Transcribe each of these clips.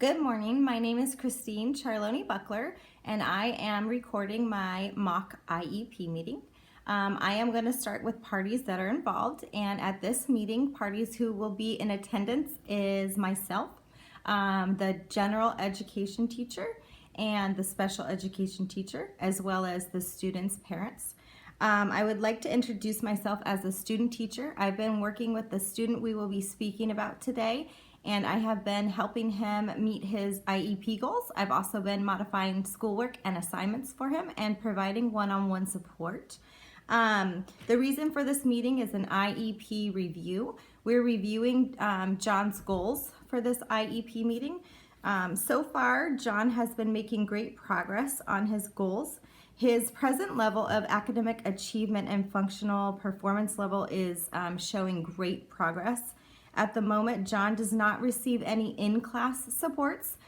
Good morning. My name is Christine Charlone Buckler, and I am recording my mock IEP meeting. I am going to start with parties that are involved, and at this meeting, parties who will be in attendance is myself, the general education teacher, and the special education teacher, as well as the students' parents. I would like to introduce myself as a student teacher. I've been working with the student we will be speaking about today, and I have been helping him meet his IEP goals. I've also been modifying schoolwork and assignments for him and providing one-on-one support. The reason for this meeting is an IEP review. We're reviewing John's goals for this IEP meeting. So far, John has been making great progress on his goals. His present level of academic achievement and functional performance level is showing great progress. At the moment, John does not receive any in-class supports.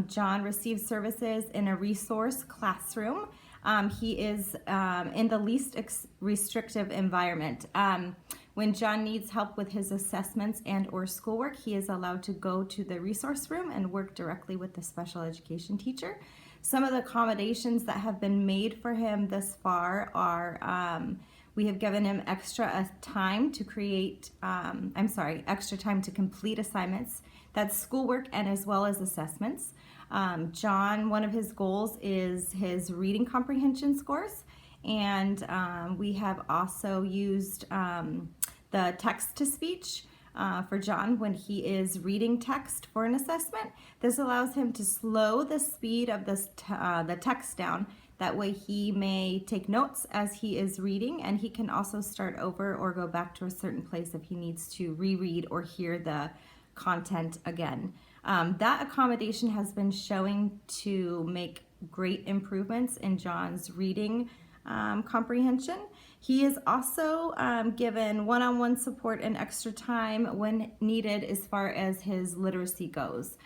John receives services in a resource classroom. He is in the least restrictive environment. When John needs help with his assessments and or schoolwork, he is allowed to go to the resource room and work directly with the special education teacher. Some of the accommodations that have been made for him thus far are we have given him extra time to complete assignments. That's schoolwork and as well as assessments. John, one of his goals is his reading comprehension scores, and we have also used the text-to-speech for John when he is reading text for an assessment. This allows him to slow the speed of the text down. That way he may take notes as he is reading, and he can also start over or go back to a certain place if he needs to reread or hear the content again. That accommodation has been showing to make great improvements in John's reading comprehension. He is also given one-on-one support and extra time when needed as far as his literacy goes.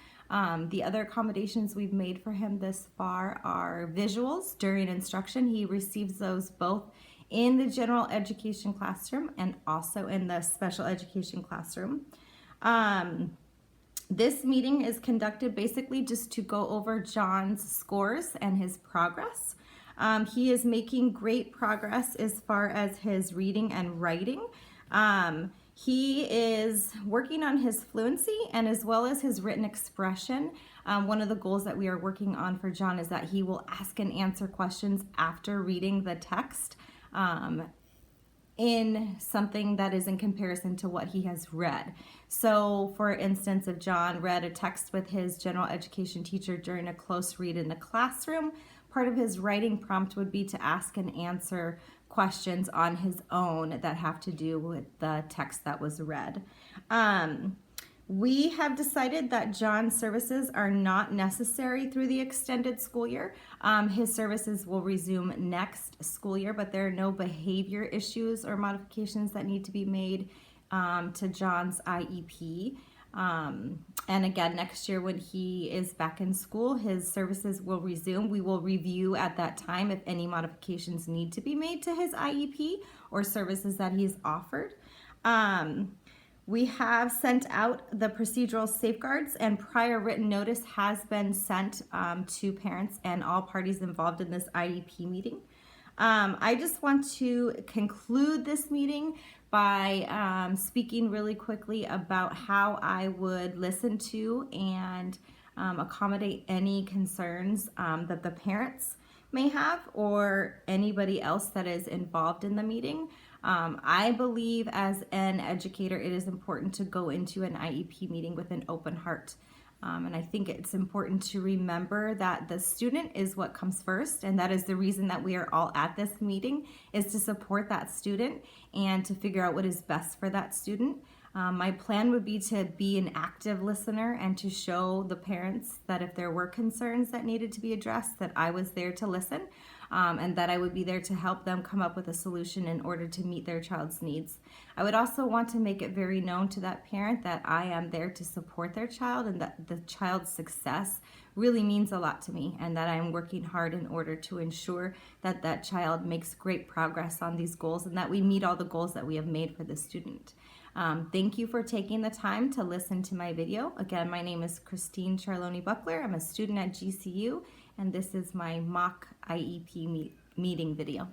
The other accommodations we've made for him this far are visuals during instruction. He receives those both in the general education classroom and also in the special education classroom. This meeting is conducted basically just to go over John's scores and his progress. He is making great progress as far as his reading and writing. He is working on his fluency and as well as his written expression. One of the goals that we are working on for John is that he will ask and answer questions after reading the text in something that is in comparison to what he has read. So for instance, if John read a text with his general education teacher during a close read in the classroom, part of his writing prompt would be to ask and answer questions on his own that have to do with the text that was read. We have decided that John's services are not necessary through the extended school year. His services will resume next school year, but there are no behavior issues or modifications that need to be made to John's IEP. And again, next year when he is back in school, his services will resume. We will review at that time if any modifications need to be made to his IEP or services that he's offered. We have sent out the procedural safeguards, and prior written notice has been sent to parents and all parties involved in this IEP meeting. I just want to conclude this meeting by speaking really quickly about how I would listen to and accommodate any concerns that the parents may have or anybody else that is involved in the meeting. I believe as an educator it is important to go into an IEP meeting with an open heart. And I think it's important to remember that the student is what comes first, and that is the reason that we are all at this meeting, is to support that student and to figure out what is best for that student. My plan would be to be an active listener and to show the parents that if there were concerns that needed to be addressed, that I was there to listen. And that I would be there to help them come up with a solution in order to meet their child's needs. I would also want to make it very known to that parent that I am there to support their child and that the child's success really means a lot to me, and that I am working hard in order to ensure that that child makes great progress on these goals and that we meet all the goals that we have made for the student. Thank you for taking the time to listen to my video. Again, my name is Christine Charloni Buckler. I'm a student at GCU, and this is my mock IEP meeting video.